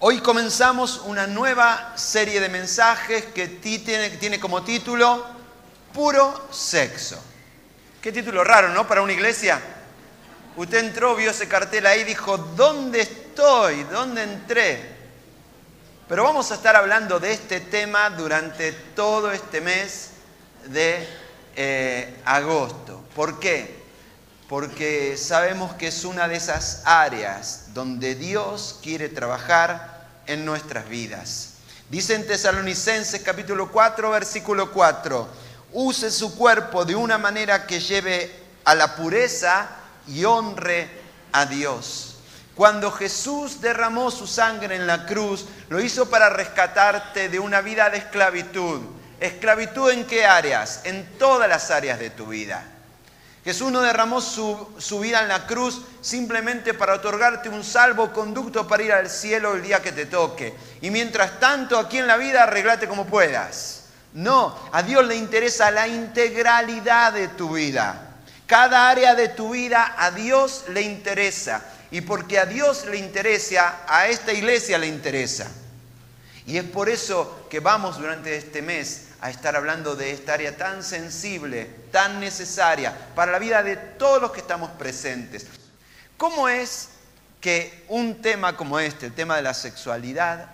Hoy comenzamos una nueva serie de mensajes que tiene como título Puro Sexo. Qué título raro, ¿no? Para una iglesia. Usted entró, vio ese cartel ahí y dijo, ¿dónde estoy? ¿Dónde entré? Pero vamos a estar hablando de este tema durante todo este mes de agosto. ¿Por qué? Porque sabemos que es una de esas áreas donde Dios quiere trabajar en nuestras vidas. Dice en Tesalonicenses capítulo 4, versículo 4, use su cuerpo de una manera que lleve a la pureza y honre a Dios. Cuando Jesús derramó su sangre en la cruz, lo hizo para rescatarte de una vida de esclavitud. ¿Esclavitud en qué áreas? En todas las áreas de tu vida. Jesús no derramó su vida en la cruz simplemente para otorgarte un salvoconducto para ir al cielo el día que te toque. Y mientras tanto, aquí en la vida, arreglate como puedas. No, a Dios le interesa la integralidad de tu vida. Cada área de tu vida a Dios le interesa. Y porque a Dios le interesa, a esta iglesia le interesa. Y es por eso que vamos durante este mes a estar hablando de esta área tan sensible, tan necesaria para la vida de todos los que estamos presentes. ¿Cómo es que un tema como este, el tema de la sexualidad,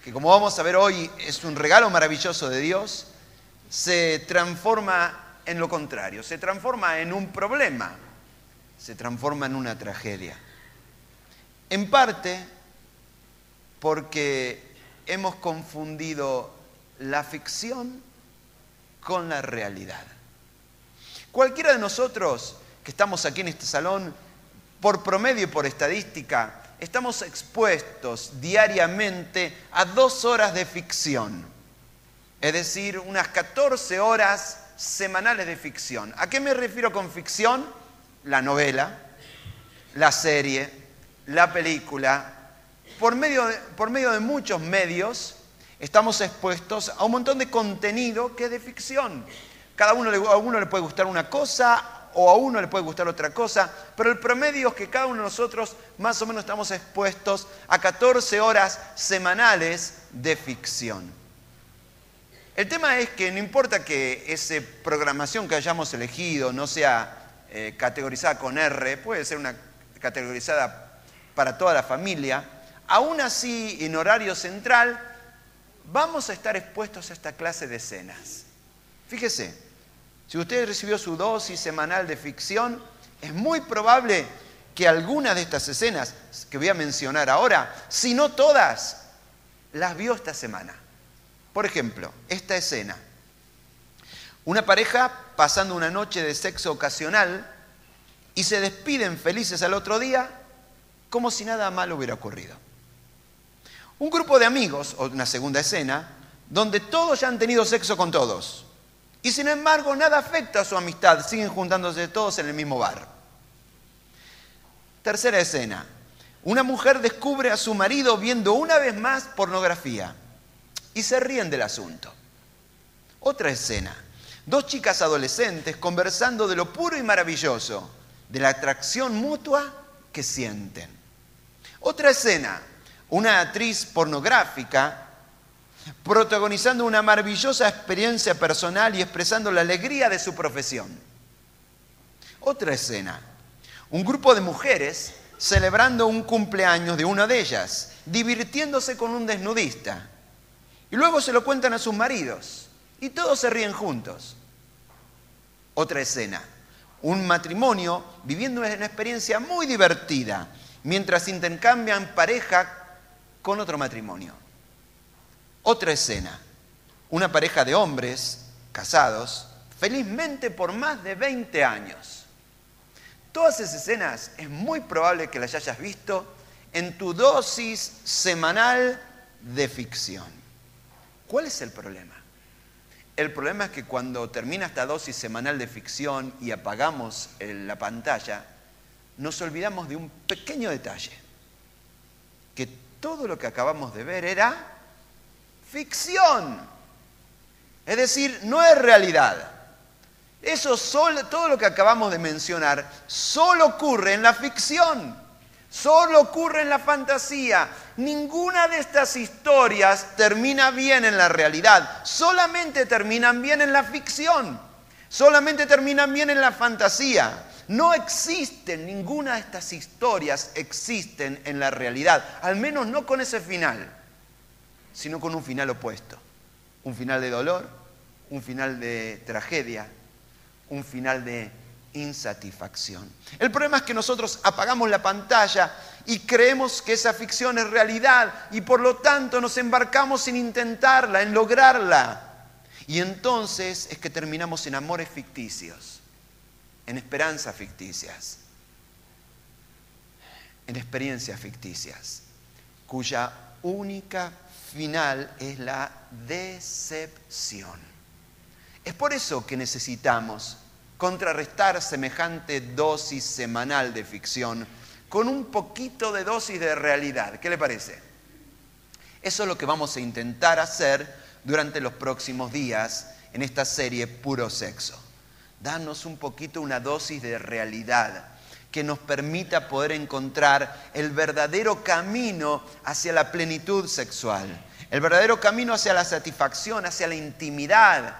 que como vamos a ver hoy es un regalo maravilloso de Dios, se transforma en lo contrario, se transforma en un problema, se transforma en una tragedia? En parte porque hemos confundido la ficción con la realidad. Cualquiera de nosotros que estamos aquí en este salón, por promedio y por estadística, estamos expuestos diariamente a 2 horas de ficción. Es decir, unas 14 horas semanales de ficción. ¿A qué me refiero con ficción? La novela, la serie, la película. Por medio de muchos medios, estamos expuestos a un montón de contenido que es de ficción. A uno le puede gustar una cosa o a uno le puede gustar otra cosa, pero el promedio es que cada uno de nosotros más o menos estamos expuestos a 14 horas semanales de ficción. El tema es que no importa que esa programación que hayamos elegido no sea categorizada con R, puede ser una categorizada para toda la familia, aún así en horario central vamos a estar expuestos a esta clase de escenas. Fíjese, si usted recibió su dosis semanal de ficción, es muy probable que algunas de estas escenas que voy a mencionar ahora, si no todas, las vio esta semana. Por ejemplo, esta escena. Una pareja pasando una noche de sexo ocasional y se despiden felices al otro día como si nada malo hubiera ocurrido. Un grupo de amigos, o una segunda escena, donde todos ya han tenido sexo con todos. Y sin embargo, nada afecta a su amistad, siguen juntándose todos en el mismo bar. Tercera escena. Una mujer descubre a su marido viendo una vez más pornografía y se ríen del asunto. Otra escena. 2 chicas adolescentes conversando de lo puro y maravilloso, de la atracción mutua que sienten. Otra escena. Una actriz pornográfica protagonizando una maravillosa experiencia personal y expresando la alegría de su profesión. Otra escena. Un grupo de mujeres celebrando un cumpleaños de una de ellas, divirtiéndose con un desnudista. Y luego se lo cuentan a sus maridos y todos se ríen juntos. Otra escena. Un matrimonio viviendo una experiencia muy divertida mientras intercambian pareja con otro matrimonio. Otra escena. Una pareja de hombres casados, felizmente por más de 20 años. Todas esas escenas es muy probable que las hayas visto en tu dosis semanal de ficción. ¿Cuál es el problema? El problema es que cuando termina esta dosis semanal de ficción y apagamos la pantalla, nos olvidamos de un pequeño detalle. Que todo lo que acabamos de ver era ficción. Es decir, no es realidad. Todo lo que acabamos de mencionar solo ocurre en la ficción. Solo ocurre en la fantasía. Ninguna de estas historias termina bien en la realidad. Solamente terminan bien en la ficción. Solamente terminan bien en la fantasía. No existen, ninguna de estas historias existen en la realidad. Al menos no con ese final, sino con un final opuesto. Un final de dolor, un final de tragedia, un final de insatisfacción. El problema es que nosotros apagamos la pantalla y creemos que esa ficción es realidad y por lo tanto nos embarcamos en intentarla, en lograrla. Y entonces es que terminamos en amores ficticios, en esperanzas ficticias, en experiencias ficticias, cuya única final es la decepción. Es por eso que necesitamos contrarrestar semejante dosis semanal de ficción con un poquito de dosis de realidad. ¿Qué le parece? Eso es lo que vamos a intentar hacer durante los próximos días en esta serie Puro Sexo. Darnos un poquito una dosis de realidad que nos permita poder encontrar el verdadero camino hacia la plenitud sexual, el verdadero camino hacia la satisfacción, hacia la intimidad,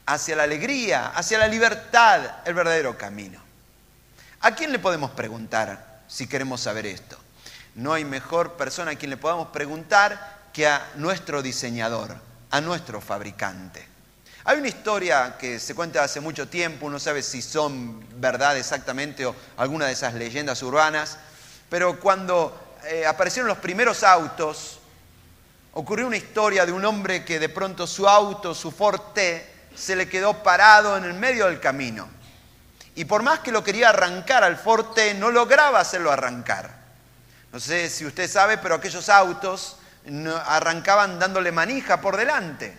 hacia la alegría, hacia la libertad, el verdadero camino. ¿A quién le podemos preguntar si queremos saber esto? No hay mejor persona a quien le podamos preguntar que a nuestro diseñador, a nuestro fabricante. Hay una historia que se cuenta hace mucho tiempo, uno sabe si son verdad exactamente o alguna de esas leyendas urbanas, pero cuando aparecieron los primeros autos, ocurrió una historia de un hombre que de pronto su auto, su Ford T, se le quedó parado en el medio del camino. Y por más que lo quería arrancar al Ford T, no lograba hacerlo arrancar. No sé si usted sabe, pero aquellos autos arrancaban dándole manija por delante.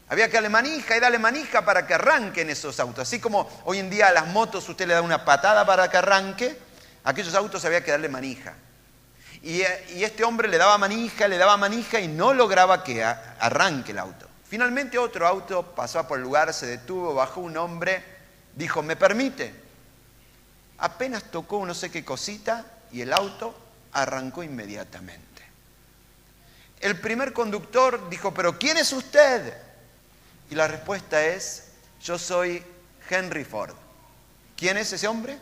Había que darle manija y darle manija para que arranquen esos autos. Así como hoy en día a las motos usted le da una patada para que arranque, a aquellos autos había que darle manija. Y este hombre le daba manija y no lograba que arranque el auto. Finalmente otro auto pasó por el lugar, se detuvo, bajó un hombre, dijo, ¿me permite? Apenas tocó no sé qué cosita y el auto arrancó inmediatamente. El primer conductor dijo, ¿pero quién es usted? Y la respuesta es, yo soy Henry Ford. ¿Quién es ese hombre?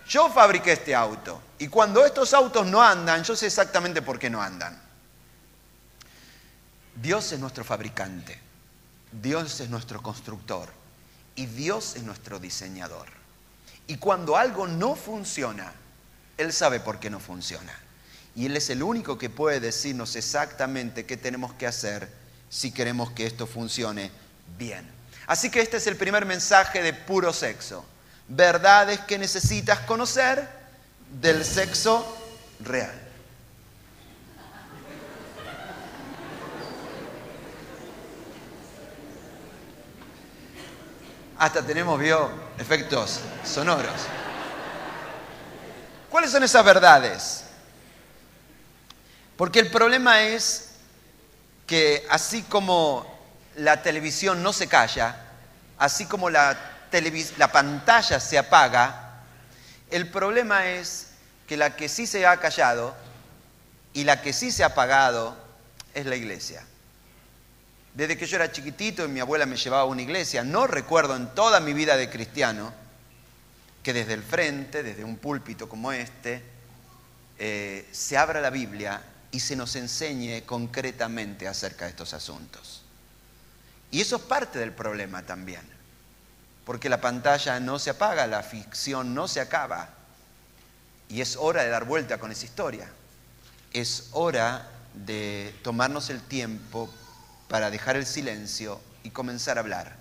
Yo fabriqué este auto y cuando estos autos no andan, yo sé exactamente por qué no andan. Dios es nuestro fabricante, Dios es nuestro constructor y Dios es nuestro diseñador. Y cuando algo no funciona, Él sabe por qué no funciona. Y Él es el único que puede decirnos exactamente qué tenemos que hacer si queremos que esto funcione bien. Así que este es el primer mensaje de Puro Sexo. Verdades que necesitas conocer del sexo real. Hasta tenemos, efectos sonoros. ¿Cuáles son esas verdades? Porque el problema es que así como la televisión no se calla, así como la pantalla se apaga, el problema es que la que sí se ha callado y la que sí se ha apagado es la iglesia. Desde que yo era chiquitito y mi abuela me llevaba a una iglesia, no recuerdo en toda mi vida de cristiano que desde el frente, desde un púlpito como este, se abra la Biblia y se nos enseñe concretamente acerca de estos asuntos. Y eso es parte del problema también, porque la pantalla no se apaga, la ficción no se acaba, y es hora de dar vuelta con esa historia. Es hora de tomarnos el tiempo para dejar el silencio y comenzar a hablar.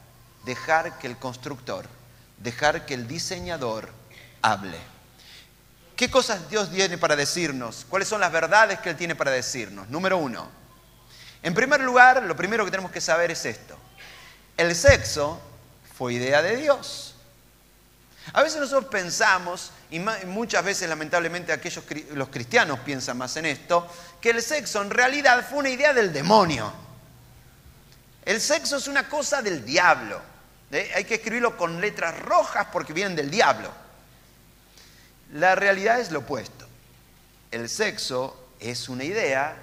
Dejar que el constructor, dejar que el diseñador hable. ¿Qué cosas Dios tiene para decirnos? ¿Cuáles son las verdades que Él tiene para decirnos? Número 1. En primer lugar, lo primero que tenemos que saber es esto. El sexo fue idea de Dios. A veces nosotros pensamos, y muchas veces lamentablemente los cristianos piensan más en esto, que el sexo en realidad fue una idea del demonio. El sexo es una cosa del diablo. Hay que escribirlo con letras rojas porque vienen del diablo. La realidad es lo opuesto. el sexo es una idea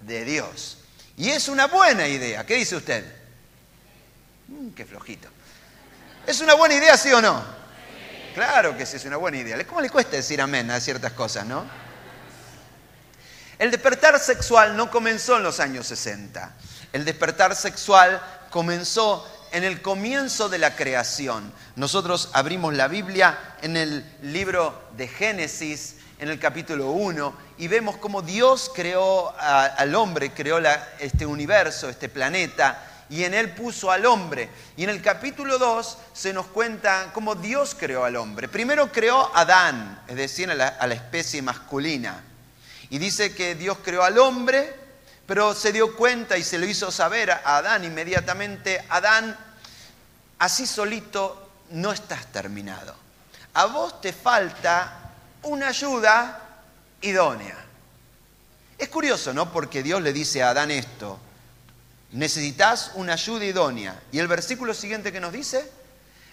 de Dios. Y es una buena idea. ¿Qué dice usted? Qué flojito. ¿Es una buena idea, sí o no? Sí. Claro que sí, es una buena idea. ¿Cómo le cuesta decir amén a ciertas cosas, no? El despertar sexual no comenzó en los años 60. El despertar sexual comenzó en el comienzo de la creación. Nosotros abrimos la Biblia en el libro de Génesis, en el capítulo 1, y vemos cómo Dios creó al hombre, creó este universo, este planeta, y en él puso al hombre. Y en el capítulo 2 se nos cuenta cómo Dios creó al hombre. Primero creó a Adán, es decir, a la especie masculina. Y dice que Dios creó al hombre, pero se dio cuenta y se lo hizo saber a Adán inmediatamente. Adán, así solito no estás terminado. A vos te falta una ayuda idónea. Es curioso, ¿no? Porque Dios le dice a Adán esto. Necesitas una ayuda idónea. ¿Y el versículo siguiente que nos dice?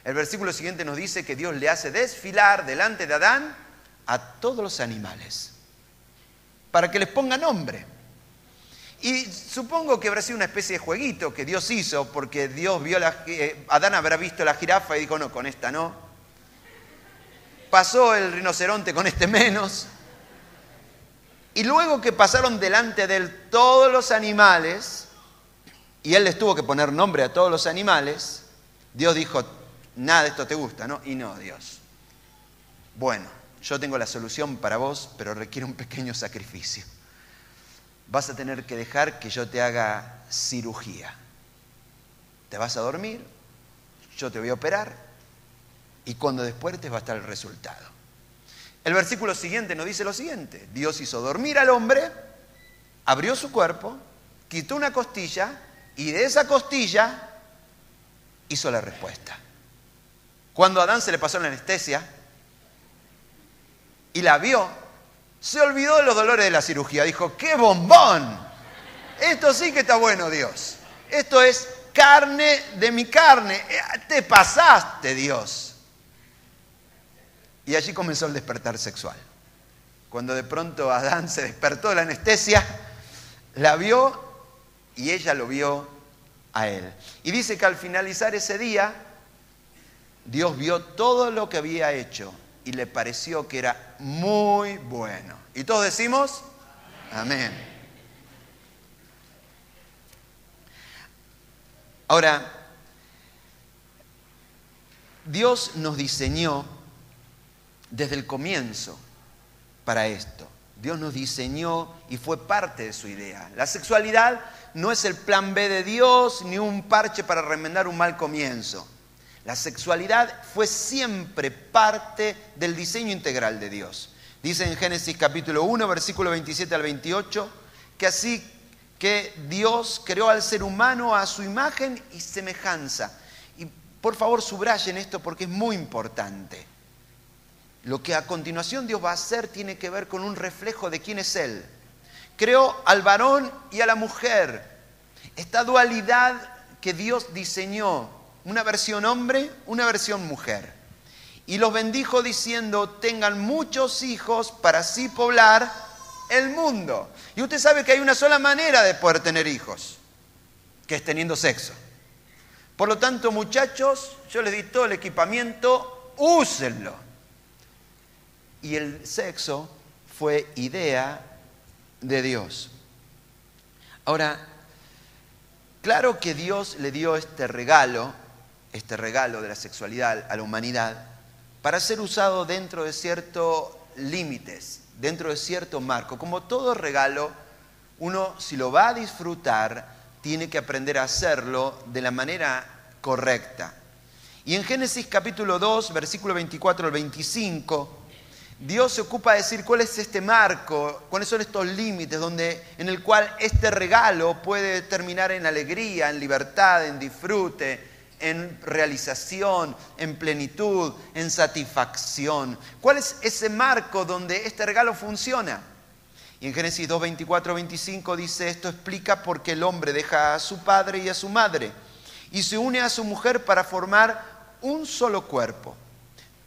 El versículo siguiente nos dice que Dios le hace desfilar delante de Adán a todos los animales, para que les ponga nombre. Y supongo que habrá sido una especie de jueguito que Dios hizo, porque Dios vio Adán habrá visto la jirafa y dijo, no, con esta no. Pasó el rinoceronte, con este menos. Y luego que pasaron delante de él todos los animales, y él les tuvo que poner nombre a todos los animales, Dios dijo, nada de esto te gusta, ¿no? Y no, Dios. Bueno, yo tengo la solución para vos, pero requiere un pequeño sacrificio. Vas a tener que dejar que yo te haga cirugía. Te vas a dormir, yo te voy a operar, y cuando despiertes va a estar el resultado. El versículo siguiente nos dice lo siguiente. Dios hizo dormir al hombre, abrió su cuerpo, quitó una costilla, y de esa costilla hizo la respuesta. Cuando a Adán se le pasó la anestesia y la vio, se olvidó de los dolores de la cirugía. Dijo, ¡qué bombón! Esto sí que está bueno, Dios. Esto es carne de mi carne. Te pasaste, Dios. Y allí comenzó el despertar sexual. Cuando de pronto Adán se despertó de la anestesia, la vio y ella lo vio a él. Y dice que al finalizar ese día, Dios vio todo lo que había hecho y le pareció que era muy bueno. Y todos decimos, amén. Ahora, Dios nos diseñó desde el comienzo para esto. Dios nos diseñó y fue parte de su idea. La sexualidad no es el plan B de Dios ni un parche para remendar un mal comienzo. La sexualidad fue siempre parte del diseño integral de Dios. Dice en Génesis capítulo 1, versículo 27 al 28, que así que Dios creó al ser humano a su imagen y semejanza. Y por favor subrayen esto porque es muy importante. Lo que a continuación Dios va a hacer tiene que ver con un reflejo de quién es Él. Creó al varón y a la mujer. Esta dualidad que Dios diseñó, una versión hombre, una versión mujer. Y los bendijo diciendo, tengan muchos hijos para así poblar el mundo. Y usted sabe que hay una sola manera de poder tener hijos, que es teniendo sexo. Por lo tanto, muchachos, yo les di todo el equipamiento, úsenlo. Y el sexo fue idea de Dios. Ahora, claro que Dios le dio este regalo de la sexualidad a la humanidad para ser usado dentro de ciertos límites, dentro de cierto marco. Como todo regalo, uno si lo va a disfrutar, tiene que aprender a hacerlo de la manera correcta. Y en Génesis capítulo 2, versículo 24 al 25, Dios se ocupa de decir cuál es este marco, cuáles son estos límites en el cual este regalo puede terminar en alegría, en libertad, en disfrute, en realización, en plenitud, en satisfacción. ¿Cuál es ese marco donde este regalo funciona? Y en Génesis 2, 24, 25 dice, esto explica por qué el hombre deja a su padre y a su madre y se une a su mujer para formar un solo cuerpo.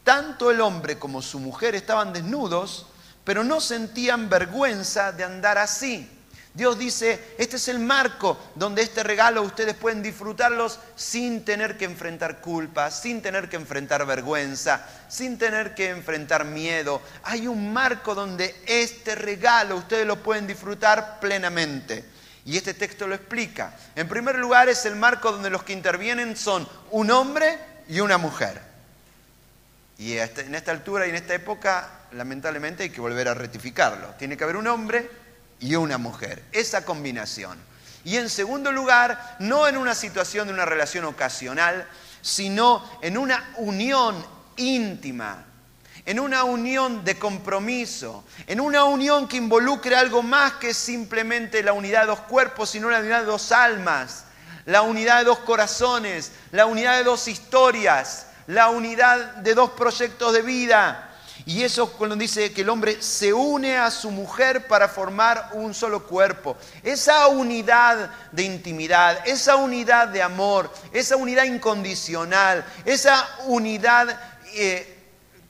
Tanto el hombre como su mujer estaban desnudos, pero no sentían vergüenza de andar así. Dios dice, este es el marco donde este regalo ustedes pueden disfrutarlos sin tener que enfrentar culpa, sin tener que enfrentar vergüenza, sin tener que enfrentar miedo. Hay un marco donde este regalo ustedes lo pueden disfrutar plenamente. Y este texto lo explica. En primer lugar, es el marco donde los que intervienen son un hombre y una mujer. Y en esta altura y en esta época, lamentablemente, hay que volver a rectificarlo. Tiene que haber un hombre y una mujer, esa combinación. Y en segundo lugar, no en una situación de una relación ocasional, sino en una unión íntima, en una unión de compromiso, en una unión que involucre algo más que simplemente la unidad de dos cuerpos, sino la unidad de dos almas, la unidad de dos corazones, la unidad de dos historias, la unidad de dos proyectos de vida. Y eso cuando dice que el hombre se une a su mujer para formar un solo cuerpo. Esa unidad de intimidad, esa unidad de amor, esa unidad incondicional, esa unidad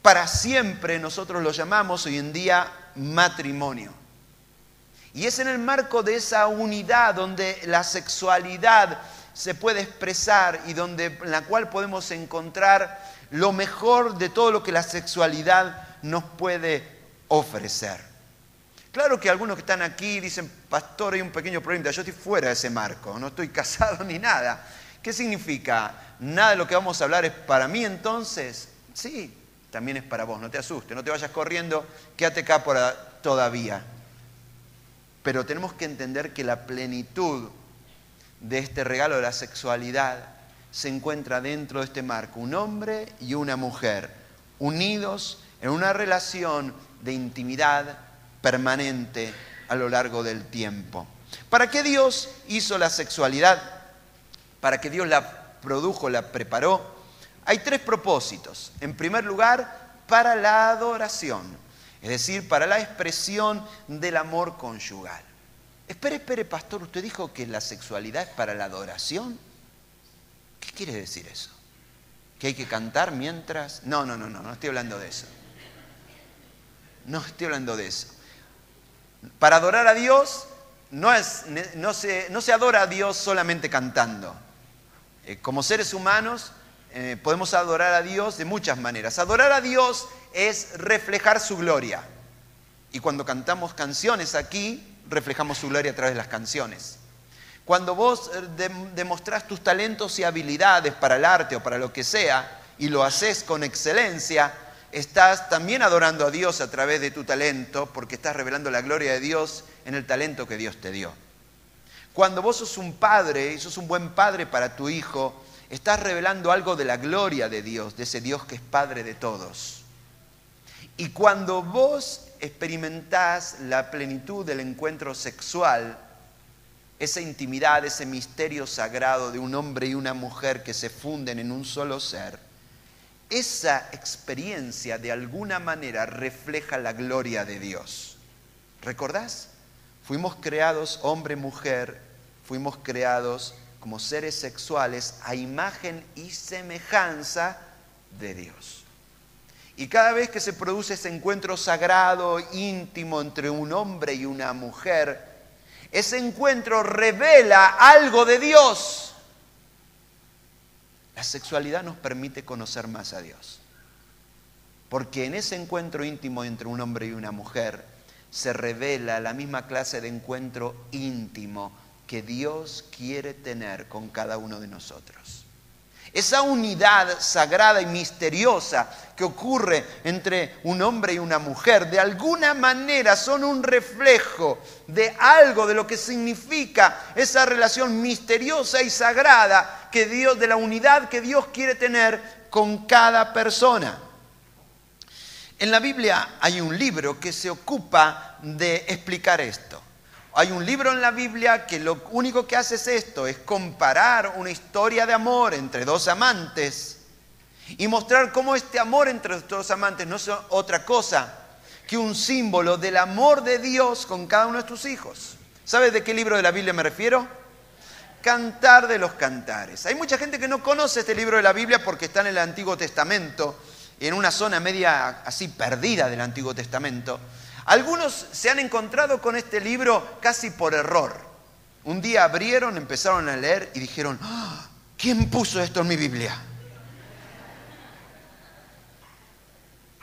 para siempre, nosotros lo llamamos hoy en día matrimonio. Y es en el marco de esa unidad donde la sexualidad se puede expresar y en la cual podemos encontrar lo mejor de todo lo que la sexualidad nos puede ofrecer. Claro que algunos que están aquí dicen, pastor, hay un pequeño problema, yo estoy fuera de ese marco, no estoy casado ni nada. ¿Qué significa? ¿Nada de lo que vamos a hablar es para mí entonces? Sí, también es para vos, no te asustes, no te vayas corriendo, quédate acá todavía. Pero tenemos que entender que la plenitud de este regalo de la sexualidad se encuentra dentro de este marco, un hombre y una mujer, unidos en una relación de intimidad permanente a lo largo del tiempo. ¿Para qué Dios hizo la sexualidad? ¿Para qué Dios la produjo, la preparó? Hay tres propósitos. En primer lugar, para la adoración, es decir, para la expresión del amor conyugal. Espere, pastor, ¿usted dijo que la sexualidad es para la adoración? ¿Qué quiere decir eso? ¿Que hay que cantar mientras? No estoy hablando de eso. No estoy hablando de eso. Para adorar a Dios no se adora a Dios solamente cantando. Como seres humanos podemos adorar a Dios de muchas maneras. Adorar a Dios es reflejar su gloria. Y cuando cantamos canciones aquí, reflejamos su gloria a través de las canciones. Cuando vos demostrás tus talentos y habilidades para el arte o para lo que sea, y lo haces con excelencia, estás también adorando a Dios a través de tu talento, porque estás revelando la gloria de Dios en el talento que Dios te dio. Cuando vos sos un padre y sos un buen padre para tu hijo, estás revelando algo de la gloria de Dios, de ese Dios que es Padre de todos. Y cuando vos experimentás la plenitud del encuentro sexual, esa intimidad, ese misterio sagrado de un hombre y una mujer que se funden en un solo ser, esa experiencia de alguna manera refleja la gloria de Dios. ¿Recordás? Fuimos creados, hombre, mujer, fuimos creados como seres sexuales a imagen y semejanza de Dios. Y cada vez que se produce ese encuentro sagrado, íntimo entre un hombre y una mujer, ese encuentro revela algo de Dios. La sexualidad nos permite conocer más a Dios. Porque en ese encuentro íntimo entre un hombre y una mujer se revela la misma clase de encuentro íntimo que Dios quiere tener con cada uno de nosotros. Esa unidad sagrada y misteriosa que ocurre entre un hombre y una mujer, de alguna manera son un reflejo de algo de lo que significa esa relación misteriosa y sagrada que Dios, de la unidad que Dios quiere tener con cada persona. En la Biblia hay un libro que se ocupa de explicar esto. Hay un libro en la Biblia que lo único que hace es esto, es comparar una historia de amor entre dos amantes y mostrar cómo este amor entre los dos amantes no es otra cosa que un símbolo del amor de Dios con cada uno de tus hijos. ¿Sabes de qué libro de la Biblia me refiero? Cantar de los Cantares. Hay mucha gente que no conoce este libro de la Biblia porque está en el Antiguo Testamento, en una zona media así perdida del Antiguo Testamento. Algunos se han encontrado con este libro casi por error. Un día abrieron, empezaron a leer y dijeron, ¡ah! ¿Quién puso esto en mi Biblia?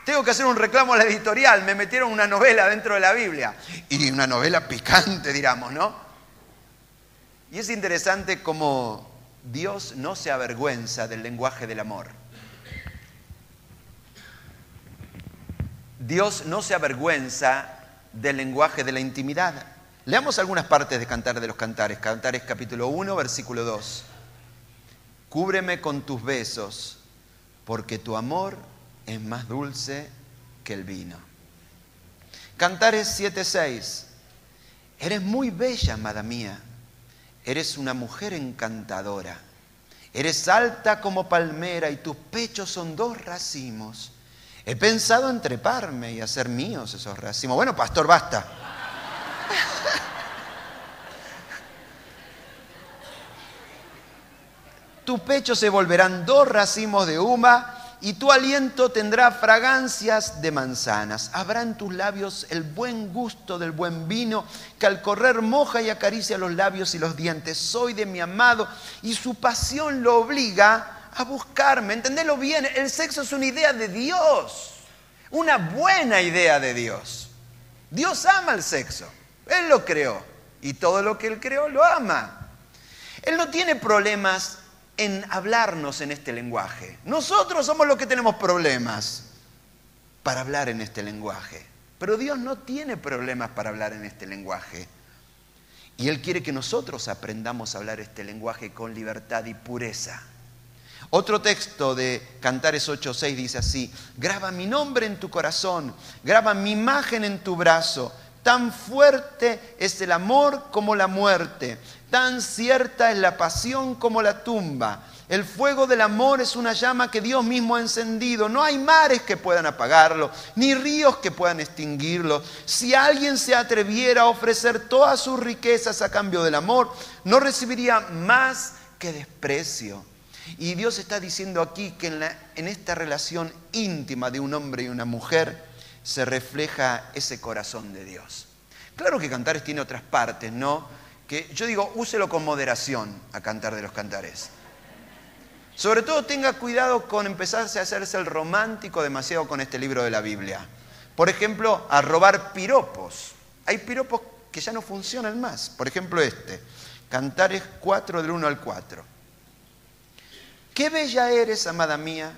Tengo que hacer un reclamo a la editorial, me metieron una novela dentro de la Biblia. Y una novela picante, digamos, ¿no? Y es interesante cómo Dios no se avergüenza del lenguaje del amor. Dios no se avergüenza del lenguaje de la intimidad. Leamos algunas partes de Cantar de los Cantares. Cantares capítulo 1, versículo 2. Cúbreme con tus besos, porque tu amor es más dulce que el vino. Cantares 7:6. Eres muy bella, amada mía. Eres una mujer encantadora. Eres alta como palmera y tus pechos son 2 racimos. He pensado en treparme y hacer míos esos racimos. Bueno, pastor, basta. Tus pechos se volverán 2 racimos de uva y tu aliento tendrá fragancias de manzanas. Habrá en tus labios el buen gusto del buen vino que al correr moja y acaricia los labios y los dientes. Soy de mi amado y su pasión lo obliga a buscarme. Entendelo bien, el sexo es una idea de Dios, una buena idea de Dios. Dios ama el sexo, Él lo creó y todo lo que Él creó lo ama. Él no tiene problemas en hablarnos en este lenguaje. Nosotros somos los que tenemos problemas para hablar en este lenguaje, pero Dios no tiene problemas para hablar en este lenguaje. Y Él quiere que nosotros aprendamos a hablar este lenguaje con libertad y pureza. Otro texto de Cantares 8:6 dice así: graba mi nombre en tu corazón, graba mi imagen en tu brazo. Tan fuerte es el amor como la muerte, tan cierta es la pasión como la tumba. El fuego del amor es una llama que Dios mismo ha encendido. No hay mares que puedan apagarlo, ni ríos que puedan extinguirlo. Si alguien se atreviera a ofrecer todas sus riquezas a cambio del amor, no recibiría más que desprecio. Y Dios está diciendo aquí que en esta relación íntima de un hombre y una mujer se refleja ese corazón de Dios. Claro que Cantares tiene otras partes, ¿no? Que yo digo, úselo con moderación a Cantar de los Cantares. Sobre todo tenga cuidado con empezarse a hacerse el romántico demasiado con este libro de la Biblia. Por ejemplo, a robar piropos. Hay piropos que ya no funcionan más. Por ejemplo este, Cantares 4 del 1 al 4. Qué bella eres, amada mía.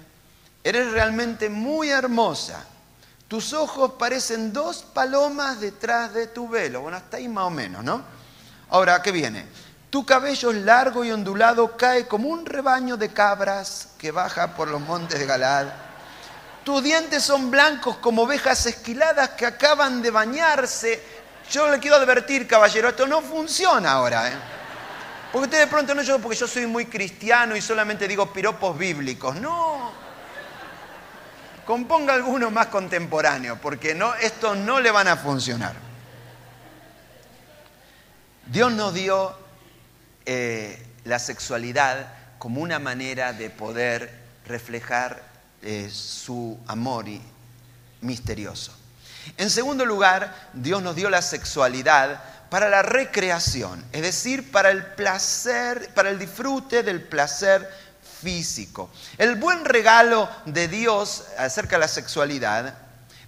Eres realmente muy hermosa. Tus ojos parecen 2 palomas detrás de tu velo. Bueno, hasta ahí más o menos, ¿no? Ahora, ¿qué viene? Tu cabello es largo y ondulado, cae como un rebaño de cabras que baja por los montes de Galaad. Tus dientes son blancos como ovejas esquiladas que acaban de bañarse. Yo le quiero advertir, caballero, esto no funciona ahora, ¿eh? Porque usted de pronto no, porque yo soy muy cristiano y solamente digo piropos bíblicos. No. Componga alguno más contemporáneo, porque estos no le van a funcionar. Dios nos dio la sexualidad como una manera de poder reflejar su amor misterioso. En segundo lugar, Dios nos dio la sexualidad para la recreación, es decir, para el placer, para el disfrute del placer físico. El buen regalo de Dios acerca de la sexualidad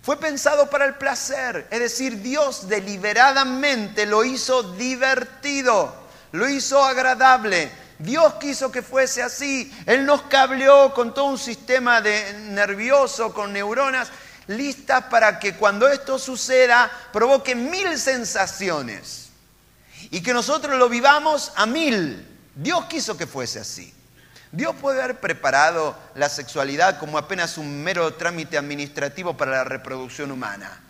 fue pensado para el placer, es decir, Dios deliberadamente lo hizo divertido, lo hizo agradable. Dios quiso que fuese así. Él nos cableó con todo un sistema nervioso, con neuronas listas para que cuando esto suceda provoque 1000 sensaciones y que nosotros lo vivamos a 1000. Dios quiso que fuese así. Dios puede haber preparado la sexualidad como apenas un mero trámite administrativo para la reproducción humana.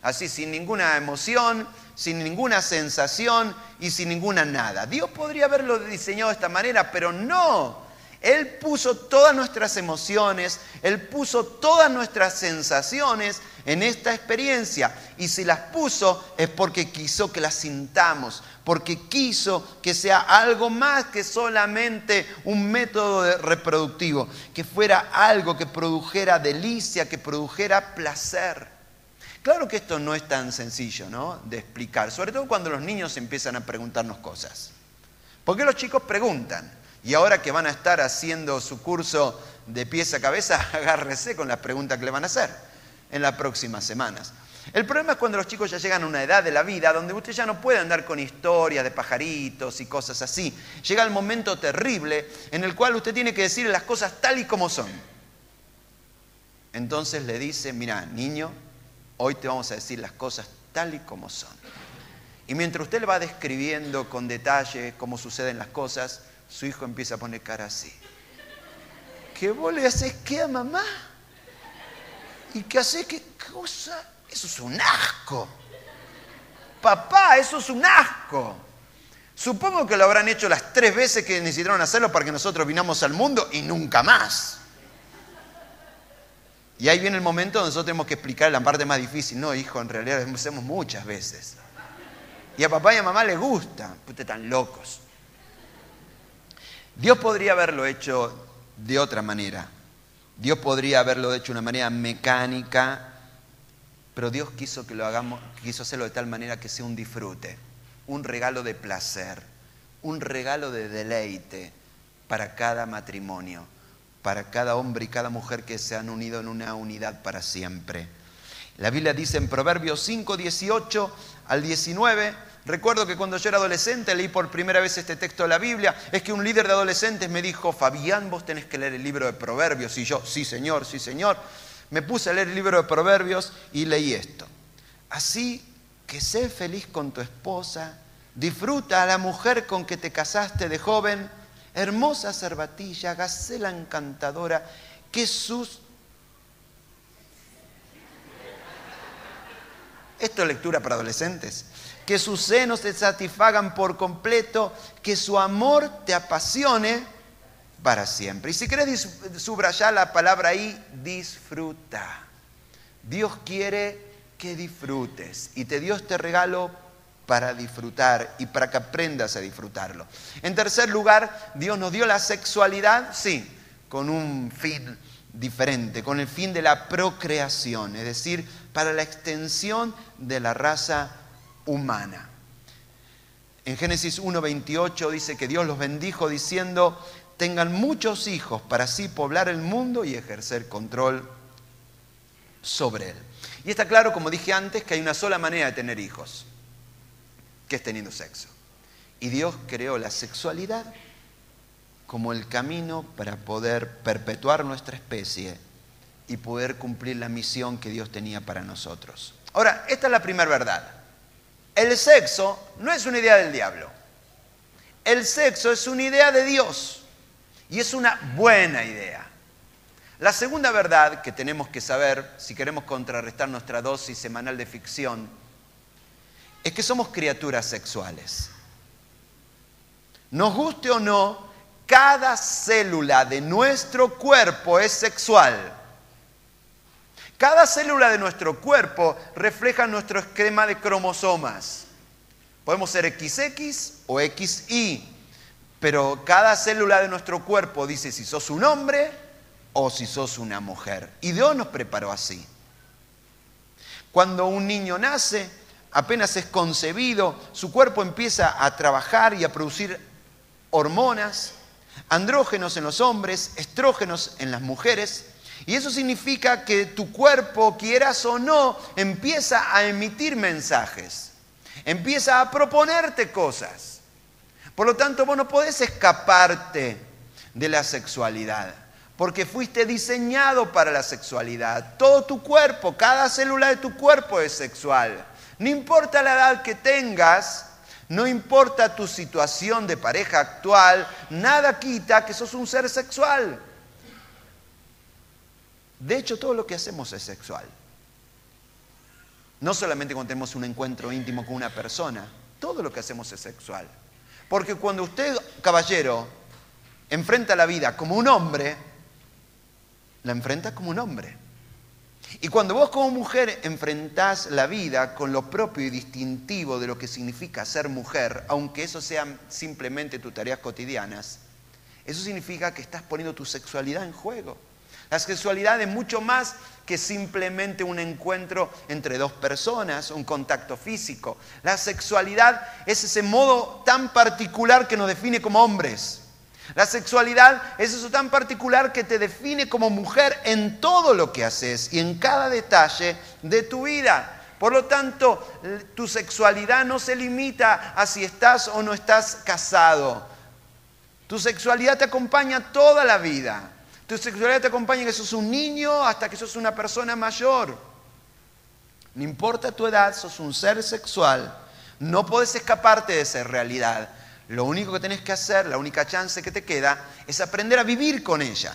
Así, sin ninguna emoción, sin ninguna sensación y sin ninguna nada. Dios podría haberlo diseñado de esta manera, pero no. Él puso todas nuestras emociones, Él puso todas nuestras sensaciones en esta experiencia. Y si las puso es porque quiso que las sintamos, porque quiso que sea algo más que solamente un método reproductivo, que fuera algo que produjera delicia, que produjera placer. Claro que esto no es tan sencillo, ¿no?, de explicar, sobre todo cuando los niños empiezan a preguntarnos cosas. Porque los chicos preguntan, y ahora que van a estar haciendo su curso de pies a cabeza, agárrese con las preguntas que le van a hacer en las próximas semanas. El problema es cuando los chicos ya llegan a una edad de la vida donde usted ya no puede andar con historias de pajaritos y cosas así. Llega el momento terrible en el cual usted tiene que decirle las cosas tal y como son. Entonces le dice, mira, niño, hoy te vamos a decir las cosas tal y como son. Y mientras usted le va describiendo con detalle cómo suceden las cosas, su hijo empieza a poner cara así. ¿Qué vos le haces qué a mamá? ¿Y qué haces qué cosa? Eso es un asco. Papá, eso es un asco. Supongo que lo habrán hecho las 3 veces que necesitaron hacerlo para que nosotros vinamos al mundo y nunca más. Y ahí viene el momento donde nosotros tenemos que explicar la parte más difícil. No, hijo, en realidad lo hacemos muchas veces. Y a papá y a mamá les gusta. Ustedes están locos. Dios podría haberlo hecho de otra manera. Dios podría haberlo hecho de una manera mecánica, pero Dios quiso que lo hagamos, quiso hacerlo de tal manera que sea un disfrute, un regalo de placer, un regalo de deleite para cada matrimonio, para cada hombre y cada mujer que se han unido en una unidad para siempre. La Biblia dice en Proverbios 5, 18 al 19, recuerdo que cuando yo era adolescente leí por primera vez este texto de la Biblia, es que un líder de adolescentes me dijo, Fabián, vos tenés que leer el libro de Proverbios, y yo, sí señor, sí señor. Me puse a leer el libro de Proverbios y leí esto. Así que sé feliz con tu esposa, disfruta a la mujer con que te casaste de joven, hermosa cervatilla, gacela encantadora, que sus... Esto es lectura para adolescentes. Que sus senos te satisfagan por completo, que su amor te apasione para siempre. Y si querés subrayar la palabra ahí, disfruta. Dios quiere que disfrutes y te dio este regalo para disfrutar y para que aprendas a disfrutarlo. En tercer lugar, Dios nos dio la sexualidad, sí, con un fin diferente, con el fin de la procreación, es decir, para la extensión de la raza humana. En Génesis 1:28 dice que Dios los bendijo diciendo, tengan muchos hijos para así poblar el mundo y ejercer control sobre él. Y está claro, como dije antes, que hay una sola manera de tener hijos, que es teniendo sexo. Y Dios creó la sexualidad como el camino para poder perpetuar nuestra especie y poder cumplir la misión que Dios tenía para nosotros. Ahora, esta es la primera verdad. El sexo no es una idea del diablo. El sexo es una idea de Dios. Y es una buena idea. La segunda verdad que tenemos que saber, si queremos contrarrestar nuestra dosis semanal de ficción, es que somos criaturas sexuales. Nos guste o no, cada célula de nuestro cuerpo es sexual. Cada célula de nuestro cuerpo refleja nuestro esquema de cromosomas. Podemos ser XX o XY. Pero cada célula de nuestro cuerpo dice si sos un hombre o si sos una mujer. Y Dios nos preparó así. Cuando un niño nace, apenas es concebido, su cuerpo empieza a trabajar y a producir hormonas, andrógenos en los hombres, estrógenos en las mujeres. Y eso significa que tu cuerpo, quieras o no, empieza a emitir mensajes. Empieza a proponerte cosas. Por lo tanto, vos no podés escaparte de la sexualidad, porque fuiste diseñado para la sexualidad. Todo tu cuerpo, cada célula de tu cuerpo es sexual. No importa la edad que tengas, no importa tu situación de pareja actual, nada quita que sos un ser sexual. De hecho, todo lo que hacemos es sexual. No solamente cuando tenemos un encuentro íntimo con una persona, todo lo que hacemos es sexual. Porque cuando usted, caballero, enfrenta la vida como un hombre, la enfrenta como un hombre. Y cuando vos como mujer enfrentás la vida con lo propio y distintivo de lo que significa ser mujer, aunque eso sean simplemente tus tareas cotidianas, eso significa que estás poniendo tu sexualidad en juego. La sexualidad es mucho más que simplemente un encuentro entre dos personas, un contacto físico. La sexualidad es ese modo tan particular que nos define como hombres. La sexualidad es eso tan particular que te define como mujer en todo lo que haces y en cada detalle de tu vida. Por lo tanto, tu sexualidad no se limita a si estás o no estás casado. Tu sexualidad te acompaña toda la vida. Tu sexualidad te acompaña que sos un niño hasta que sos una persona mayor. No importa tu edad, sos un ser sexual. No podés escaparte de esa realidad. Lo único que tenés que hacer, la única chance que te queda, es aprender a vivir con ella.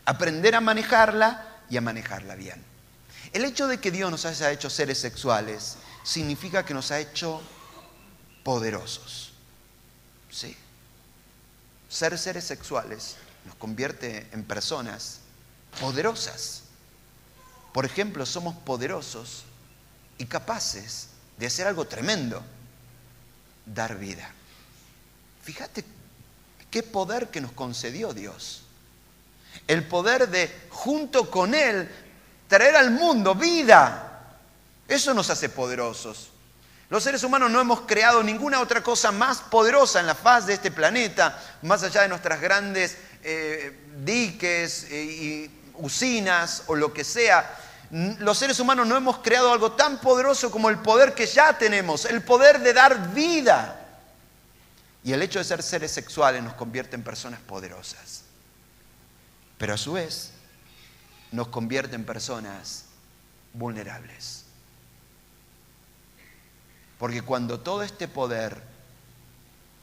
Aprender a manejarla y a manejarla bien. El hecho de que Dios nos haya hecho seres sexuales significa que nos ha hecho poderosos. ¿Sí? Ser seres sexuales nos convierte en personas poderosas. Por ejemplo, somos poderosos y capaces de hacer algo tremendo: dar vida. Fíjate qué poder que nos concedió Dios. El poder de, junto con Él, traer al mundo vida. Eso nos hace poderosos. Los seres humanos no hemos creado ninguna otra cosa más poderosa en la faz de este planeta, más allá de nuestras grandes diques y usinas o lo que sea. Los seres humanos no hemos creado algo tan poderoso como el poder que ya tenemos, el poder de dar vida. Y el hecho de ser seres sexuales nos convierte en personas poderosas. Pero a su vez nos convierte en personas vulnerables. Porque cuando todo este poder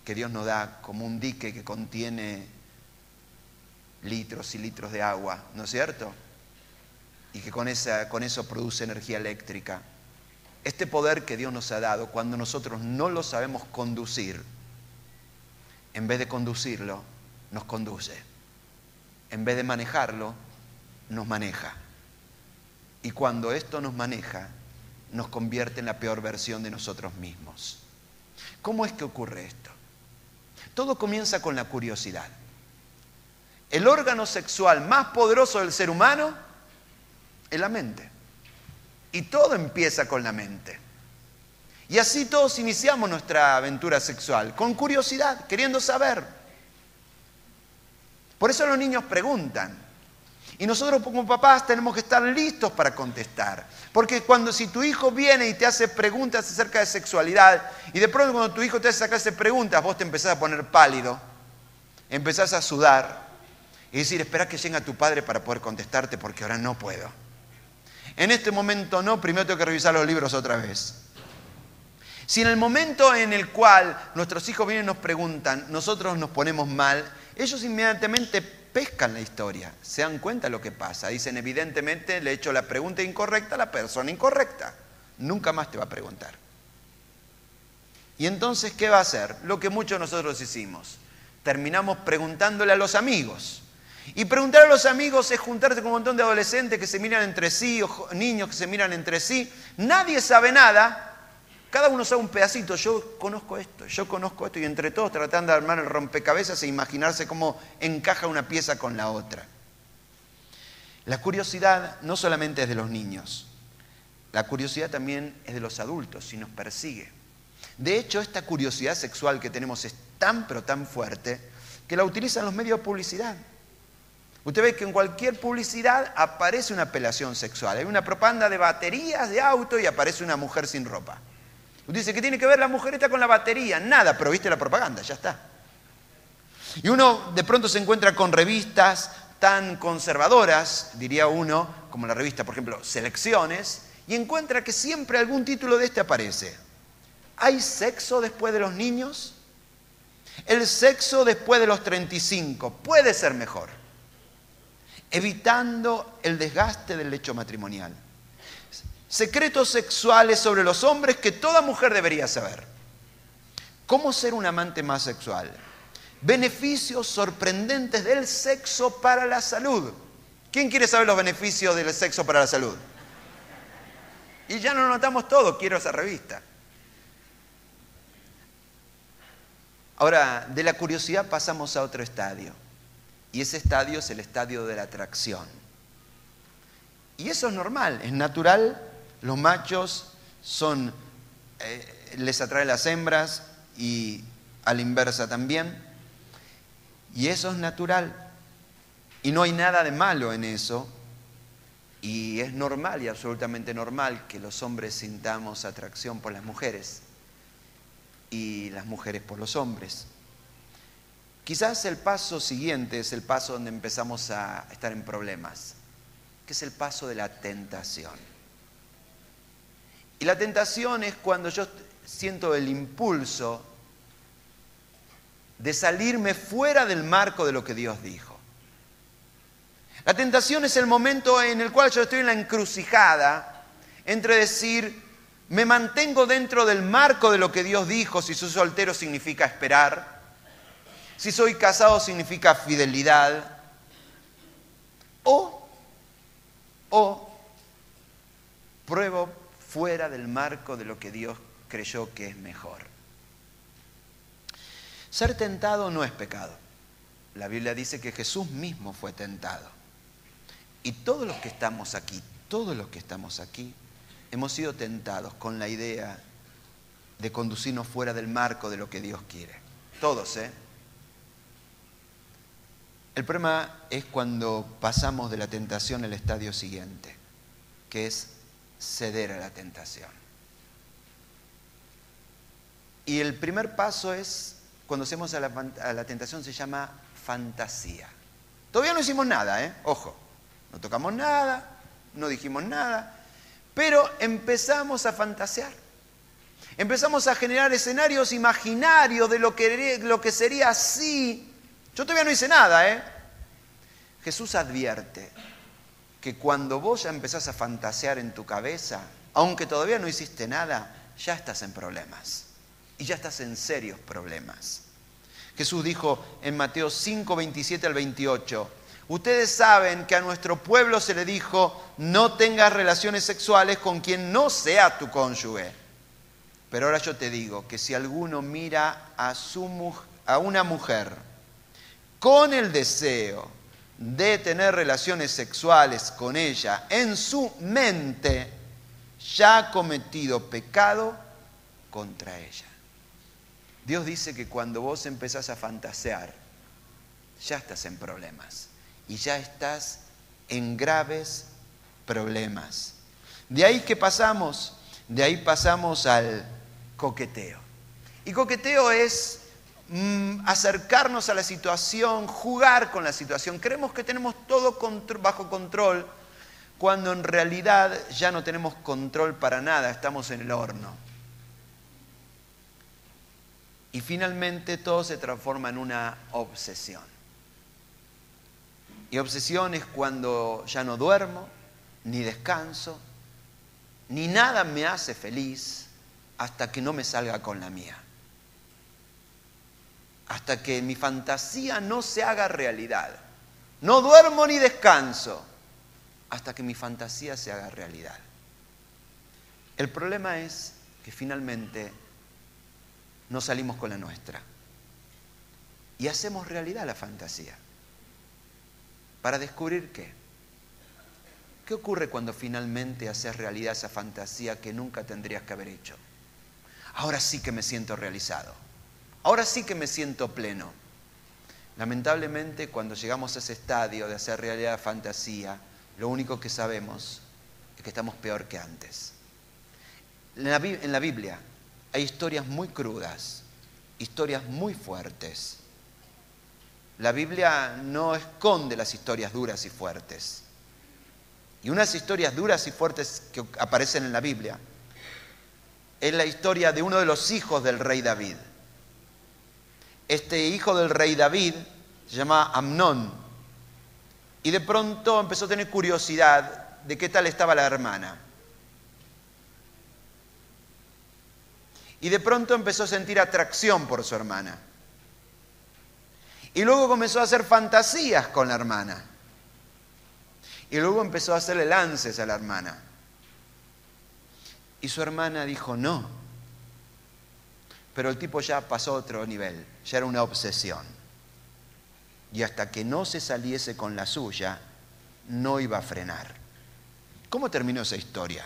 que Dios nos da, como un dique que contiene litros y litros de agua, ¿no es cierto? Y que con eso produce energía eléctrica. Este poder que Dios nos ha dado, cuando nosotros no lo sabemos conducir, en vez de conducirlo, nos conduce. En vez de manejarlo, nos maneja. Y cuando esto nos maneja, nos convierte en la peor versión de nosotros mismos. ¿Cómo es que ocurre esto? Todo comienza con la curiosidad. El órgano sexual más poderoso del ser humano es la mente. Y todo empieza con la mente. Y así todos iniciamos nuestra aventura sexual, con curiosidad, queriendo saber. Por eso los niños preguntan. Y nosotros como papás tenemos que estar listos para contestar. Porque si tu hijo viene y te hace preguntas acerca de sexualidad, y de pronto cuando tu hijo te hace sacarse preguntas, vos te empezás a poner pálido, empezás a sudar, y decir, espera que llegue tu padre para poder contestarte, porque ahora no puedo. En este momento no, primero tengo que revisar los libros otra vez. Si en el momento en el cual nuestros hijos vienen y nos preguntan, nosotros nos ponemos mal, ellos inmediatamente pescan la historia, se dan cuenta de lo que pasa. Dicen, evidentemente le he hecho la pregunta incorrecta a la persona incorrecta. Nunca más te va a preguntar. Y entonces, ¿qué va a hacer? Lo que muchos de nosotros hicimos. Terminamos preguntándole a los amigos. Y preguntar a los amigos es juntarse con un montón de adolescentes que se miran entre sí, o niños que se miran entre sí. Nadie sabe nada. Cada uno sabe un pedacito. Yo conozco esto, y entre todos tratan de armar el rompecabezas e imaginarse cómo encaja una pieza con la otra. La curiosidad no solamente es de los niños. La curiosidad también es de los adultos y nos persigue. De hecho, esta curiosidad sexual que tenemos es tan pero tan fuerte que la utilizan los medios de publicidad. Usted ve que en cualquier publicidad aparece una apelación sexual. Hay una propaganda de baterías de auto y aparece una mujer sin ropa. Usted dice, ¿qué tiene que ver la mujerita con la batería? Nada, pero viste la propaganda, ya está. Y uno de pronto se encuentra con revistas tan conservadoras, diría uno, como la revista, por ejemplo, Selecciones, y encuentra que siempre algún título de este aparece. ¿Hay sexo después de los niños? El sexo después de los 35 puede ser mejor, evitando el desgaste del lecho matrimonial. Secretos sexuales sobre los hombres que toda mujer debería saber. ¿Cómo ser un amante más sexual? Beneficios sorprendentes del sexo para la salud. ¿Quién quiere saber los beneficios del sexo para la salud? Y ya no lo notamos todo, quiero esa revista. Ahora, de la curiosidad pasamos a otro estadio. Y ese estadio es el estadio de la atracción. Y eso es normal, es natural. Los machos les atrae las hembras y a la inversa también. Y eso es natural. Y no hay nada de malo en eso. Y es normal y absolutamente normal que los hombres sintamos atracción por las mujeres y las mujeres por los hombres. Quizás el paso siguiente es el paso donde empezamos a estar en problemas, que es el paso de la tentación. Y la tentación es cuando yo siento el impulso de salirme fuera del marco de lo que Dios dijo. La tentación es el momento en el cual yo estoy en la encrucijada entre decir, me mantengo dentro del marco de lo que Dios dijo, si soy soltero significa esperar, si soy casado significa fidelidad, o pruebo fuera del marco de lo que Dios creyó que es mejor. Ser tentado no es pecado. La Biblia dice que Jesús mismo fue tentado. Y todos los que estamos aquí, hemos sido tentados con la idea de conducirnos fuera del marco de lo que Dios quiere. Todos, ¿eh? El problema es cuando pasamos de la tentación al estadio siguiente, que es ceder a la tentación. Y el primer paso es, cuando hacemos a la tentación, se llama fantasía. Todavía no hicimos nada, ¿eh? Ojo, no tocamos nada, no dijimos nada, pero empezamos a fantasear. Empezamos a generar escenarios imaginarios de lo que sería así. Yo todavía no hice nada, ¿eh? Jesús advierte que cuando vos ya empezás a fantasear en tu cabeza, aunque todavía no hiciste nada, ya estás en problemas. Y ya estás en serios problemas. Jesús dijo en Mateo 5, 27 al 28, ustedes saben que a nuestro pueblo se le dijo, no tengas relaciones sexuales con quien no sea tu cónyuge. Pero ahora yo te digo que si alguno mira a una mujer con el deseo de tener relaciones sexuales con ella, en su mente ya ha cometido pecado contra ella. Dios dice que cuando vos empezás a fantasear, ya estás en problemas y ya estás en graves problemas. De ahí que pasamos, de ahí pasamos al coqueteo. Y coqueteo es acercarnos a la situación, jugar con la situación. Creemos que tenemos todo bajo control, cuando en realidad ya no tenemos control para nada, estamos en el horno. Y finalmente todo se transforma en una obsesión. Y obsesión es cuando ya no duermo, ni descanso, ni nada me hace feliz hasta que no me salga con la mía. Hasta que mi fantasía no se haga realidad. No duermo ni descanso hasta que mi fantasía se haga realidad. El problema es que finalmente no salimos con la nuestra y hacemos realidad la fantasía. ¿Para descubrir qué? ¿Qué ocurre cuando finalmente haces realidad esa fantasía que nunca tendrías que haber hecho? Ahora sí que me siento realizado. Ahora sí que me siento pleno. Lamentablemente, cuando llegamos a ese estadio de hacer realidad la fantasía, lo único que sabemos es que estamos peor que antes. En la Biblia hay historias muy crudas, historias muy fuertes. La Biblia no esconde las historias duras y fuertes. Y unas historias duras y fuertes que aparecen en la Biblia es la historia de uno de los hijos del rey David. Este hijo del rey David se llama Amnón. Y de pronto empezó a tener curiosidad de qué tal estaba la hermana. Y de pronto empezó a sentir atracción por su hermana. Y luego comenzó a hacer fantasías con la hermana. Y luego empezó a hacerle lances a la hermana. Y su hermana dijo no. Pero el tipo ya pasó a otro nivel, ya era una obsesión. Y hasta que no se saliese con la suya, no iba a frenar. ¿Cómo terminó esa historia?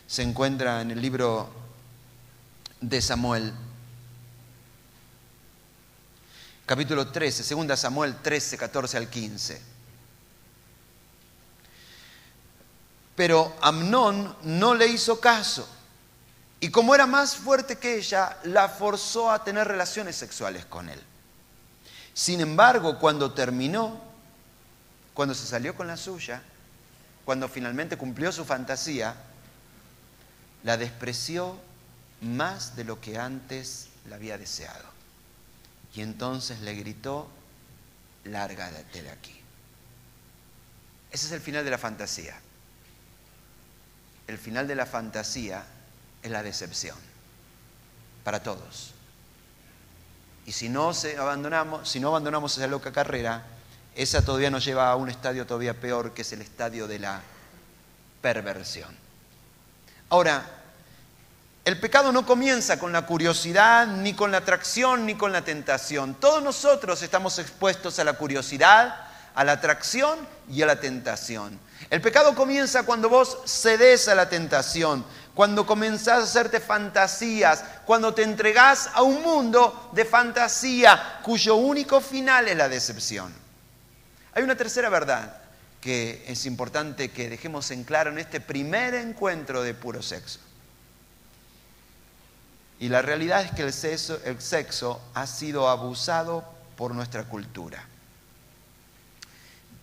Se encuentra en el libro de Samuel, capítulo 13, 2 Samuel 13, 14 al 15. Pero Amnón no le hizo caso. Y como era más fuerte que ella, la forzó a tener relaciones sexuales con él. Sin embargo, cuando terminó, cuando se salió con la suya, cuando finalmente cumplió su fantasía, la despreció más de lo que antes la había deseado. Y entonces le gritó: lárgate de aquí. Ese es el final de la fantasía. El final de la fantasía es la decepción para todos. Y si no abandonamos esa loca carrera, esa todavía nos lleva a un estadio todavía peor, que es el estadio de la perversión. Ahora, el pecado no comienza con la curiosidad, ni con la atracción, ni con la tentación. Todos nosotros estamos expuestos a la curiosidad, a la atracción y a la tentación. El pecado comienza cuando vos cedes a la tentación, cuando comenzás a hacerte fantasías, cuando te entregás a un mundo de fantasía cuyo único final es la decepción. Hay una tercera verdad que es importante que dejemos en claro en este primer encuentro de puro sexo. Y la realidad es que el sexo ha sido abusado por nuestra cultura.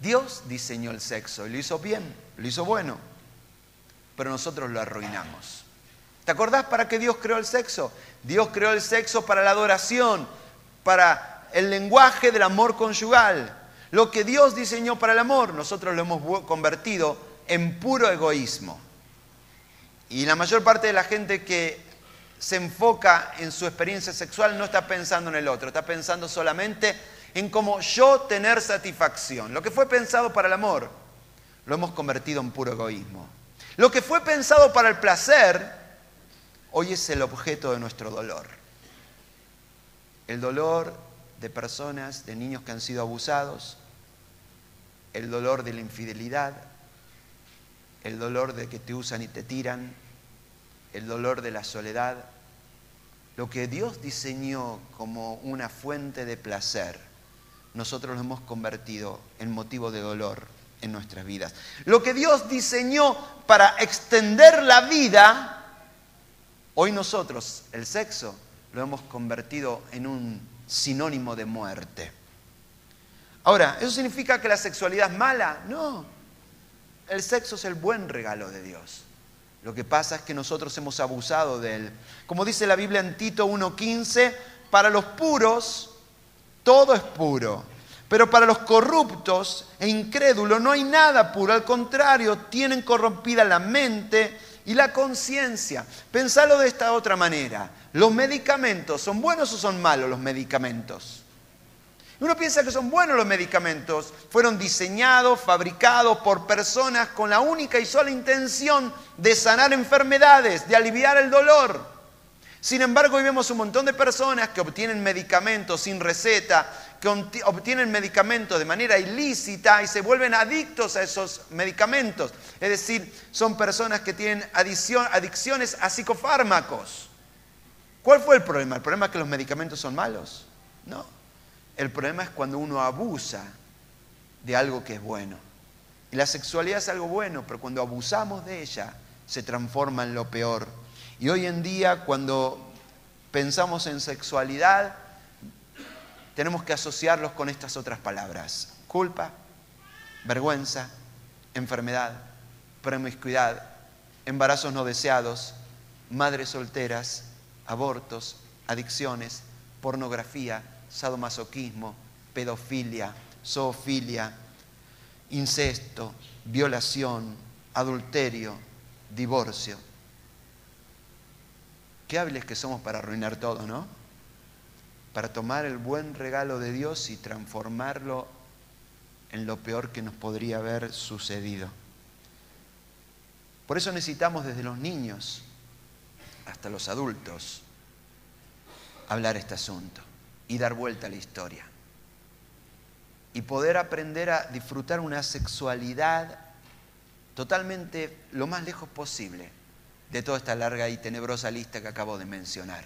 Dios diseñó el sexo y lo hizo bien, lo hizo bueno, pero nosotros lo arruinamos. ¿Te acordás para qué Dios creó el sexo? Dios creó el sexo para la adoración, para el lenguaje del amor conyugal. Lo que Dios diseñó para el amor, nosotros lo hemos convertido en puro egoísmo. Y la mayor parte de la gente que se enfoca en su experiencia sexual no está pensando en el otro, está pensando solamente en cómo yo tener satisfacción. Lo que fue pensado para el amor, lo hemos convertido en puro egoísmo. Lo que fue pensado para el placer, hoy es el objeto de nuestro dolor. El dolor de personas, de niños que han sido abusados, el dolor de la infidelidad, el dolor de que te usan y te tiran, el dolor de la soledad. Lo que Dios diseñó como una fuente de placer, nosotros lo hemos convertido en motivo de dolor en nuestras vidas. Lo que Dios diseñó para extender la vida, hoy nosotros, el sexo, lo hemos convertido en un sinónimo de muerte. Ahora, ¿eso significa que la sexualidad es mala? No. El sexo es el buen regalo de Dios. Lo que pasa es que nosotros hemos abusado de él. Como dice la Biblia en Tito 1:15, para los puros todo es puro, pero para los corruptos e incrédulos no hay nada puro. Al contrario, tienen corrompida la mente y la conciencia. Pensalo de esta otra manera. ¿Los medicamentos son buenos o son malos los medicamentos? Uno piensa que son buenos los medicamentos. Fueron diseñados, fabricados por personas con la única y sola intención de sanar enfermedades, de aliviar el dolor. Sin embargo, hoy vemos un montón de personas que obtienen medicamentos sin receta, que obtienen medicamentos de manera ilícita y se vuelven adictos a esos medicamentos. Es decir, son personas que tienen adicciones a psicofármacos. ¿Cuál fue el problema? ¿El problema es que los medicamentos son malos? No. El problema es cuando uno abusa de algo que es bueno. Y la sexualidad es algo bueno, pero cuando abusamos de ella, se transforma en lo peor. Y hoy en día, cuando pensamos en sexualidad, tenemos que asociarlos con estas otras palabras: culpa, vergüenza, enfermedad, promiscuidad, embarazos no deseados, madres solteras, abortos, adicciones, pornografía, sadomasoquismo, pedofilia, zoofilia, incesto, violación, adulterio, divorcio. Qué hábiles que somos para arruinar todo, ¿no? Para tomar el buen regalo de Dios y transformarlo en lo peor que nos podría haber sucedido. Por eso necesitamos desde los niños hasta los adultos hablar este asunto y dar vuelta a la historia. Y poder aprender a disfrutar una sexualidad totalmente lo más lejos posible de toda esta larga y tenebrosa lista que acabo de mencionar.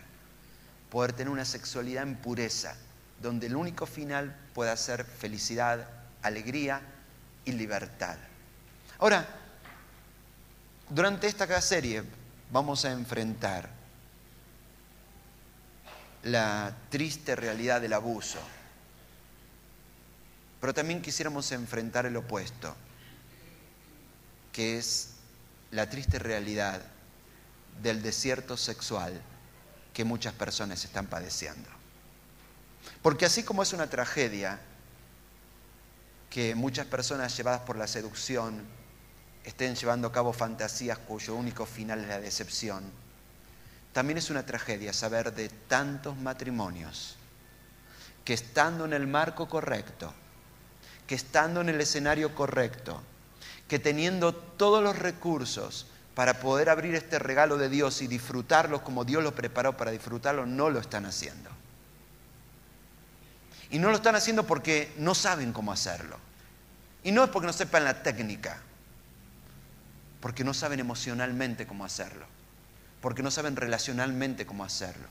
Poder tener una sexualidad en pureza, donde el único final pueda ser felicidad, alegría y libertad. Ahora, durante esta serie vamos a enfrentar la triste realidad del abuso, pero también quisiéramos enfrentar el opuesto, que es la triste realidad del desierto sexual que muchas personas están padeciendo. Porque así como es una tragedia que muchas personas llevadas por la seducción estén llevando a cabo fantasías cuyo único final es la decepción, también es una tragedia saber de tantos matrimonios que estando en el marco correcto, que estando en el escenario correcto, que teniendo todos los recursos para poder abrir este regalo de Dios y disfrutarlo como Dios lo preparó para disfrutarlo, no lo están haciendo. Y no lo están haciendo porque no saben cómo hacerlo. Y no es porque no sepan la técnica, porque no saben emocionalmente cómo hacerlo, porque no saben relacionalmente cómo hacerlo,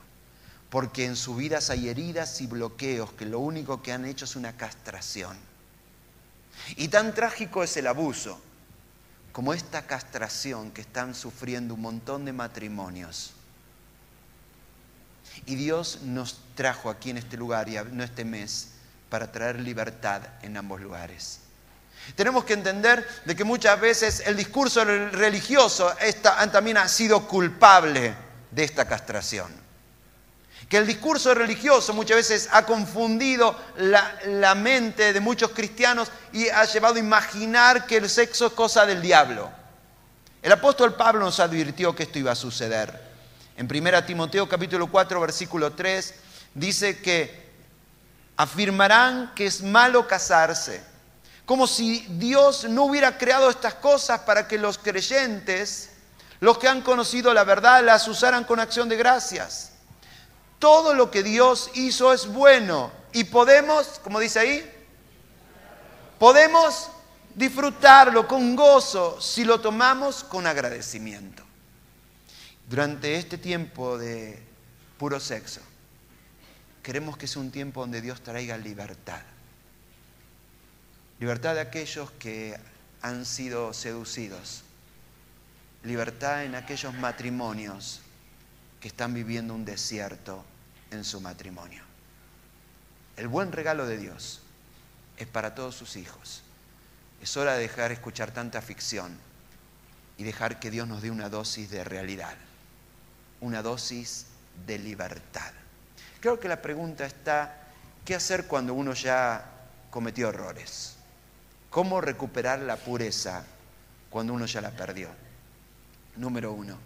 porque en sus vidas hay heridas y bloqueos que lo único que han hecho es una castración. Y tan trágico es el abuso como esta castración que están sufriendo un montón de matrimonios. Y Dios nos trajo aquí en este lugar y en este mes para traer libertad en ambos lugares. Tenemos que entender de que muchas veces el discurso religioso también ha sido culpable de esta castración. Que el discurso religioso muchas veces ha confundido la mente de muchos cristianos y ha llevado a imaginar que el sexo es cosa del diablo. El apóstol Pablo nos advirtió que esto iba a suceder. En 1 Timoteo capítulo 4 versículo 3 dice que afirmarán que es malo casarse, como si Dios no hubiera creado estas cosas para que los creyentes, los que han conocido la verdad, las usaran con acción de gracias. Todo lo que Dios hizo es bueno y podemos, como dice ahí, podemos disfrutarlo con gozo si lo tomamos con agradecimiento. Durante este tiempo de puro sexo, queremos que sea un tiempo donde Dios traiga libertad. Libertad de aquellos que han sido seducidos. Libertad en aquellos matrimonios que están viviendo un desierto en su matrimonio. El buen regalo de Dios es para todos sus hijos. Es hora de dejar de escuchar tanta ficción y dejar que Dios nos dé una dosis de realidad, una dosis de libertad. Creo que la pregunta está, ¿qué hacer cuando uno ya cometió errores? ¿Cómo recuperar la pureza cuando uno ya la perdió? Número 1,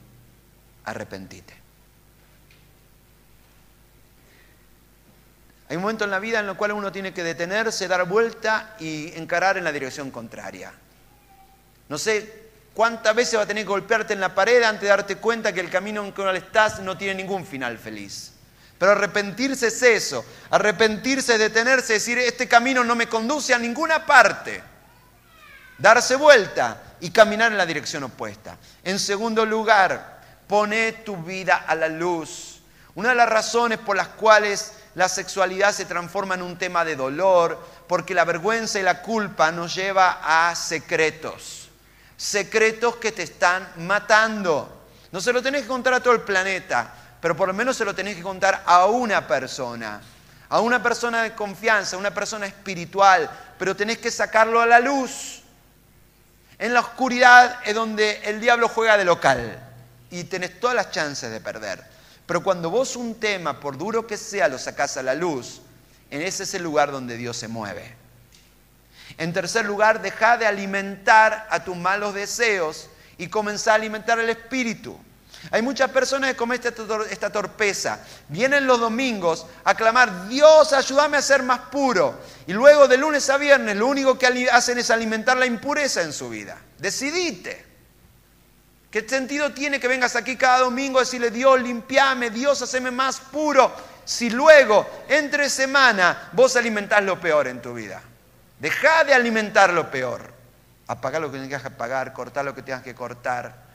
arrepentite. Hay un momento en la vida en el cual uno tiene que detenerse, dar vuelta y encarar en la dirección contraria. No sé cuántas veces va a tener que golpearte en la pared antes de darte cuenta que el camino en que estás no tiene ningún final feliz. Pero arrepentirse es eso. Arrepentirse es detenerse, decir, este camino no me conduce a ninguna parte. Darse vuelta y caminar en la dirección opuesta. En segundo lugar, pone tu vida a la luz. Una de las razones por las cuales la sexualidad se transforma en un tema de dolor, porque la vergüenza y la culpa nos lleva a secretos. Secretos que te están matando. No se lo tenés que contar a todo el planeta, pero por lo menos se lo tenés que contar a una persona de confianza, a una persona espiritual, pero tenés que sacarlo a la luz. En la oscuridad es donde el diablo juega de local y tenés todas las chances de perder. Pero cuando vos un tema, por duro que sea, lo sacás a la luz, en ese es el lugar donde Dios se mueve. En tercer lugar, deja de alimentar a tus malos deseos y comenzá a alimentar el espíritu. Hay muchas personas que cometen esta torpeza. Vienen los domingos a clamar, Dios, ayúdame a ser más puro. Y luego de lunes a viernes lo único que hacen es alimentar la impureza en su vida. Decidite. ¿Qué sentido tiene que vengas aquí cada domingo a decirle, Dios, limpiame, Dios, haceme más puro? Si luego, entre semana, vos alimentás lo peor en tu vida. Dejá de alimentar lo peor. Apagá lo que tengas que apagar, cortá lo que tengas que cortar.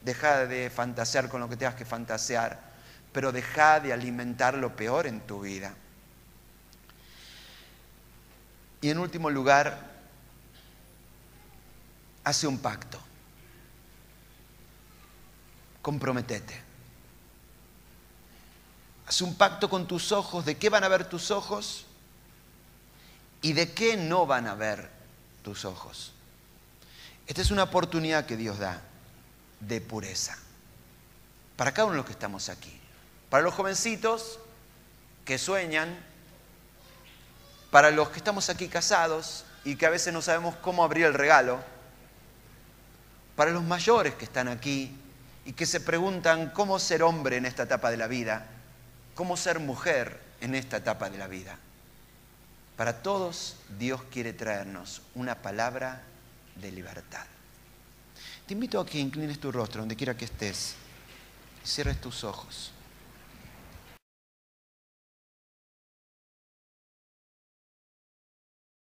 Dejá de fantasear con lo que tengas que fantasear, pero dejá de alimentar lo peor en tu vida. Y en último lugar, hace un pacto. Comprometete. Haz un pacto con tus ojos. ¿De qué van a ver tus ojos? ¿Y de qué no van a ver tus ojos? Esta es una oportunidad que Dios da de pureza. Para cada uno de los que estamos aquí. Para los jovencitos que sueñan. Para los que estamos aquí casados y que a veces no sabemos cómo abrir el regalo. Para los mayores que están aquí y que se preguntan cómo ser hombre en esta etapa de la vida. Cómo ser mujer en esta etapa de la vida. Para todos Dios quiere traernos una palabra de libertad. Te invito a que inclines tu rostro donde quiera que estés y cierres tus ojos.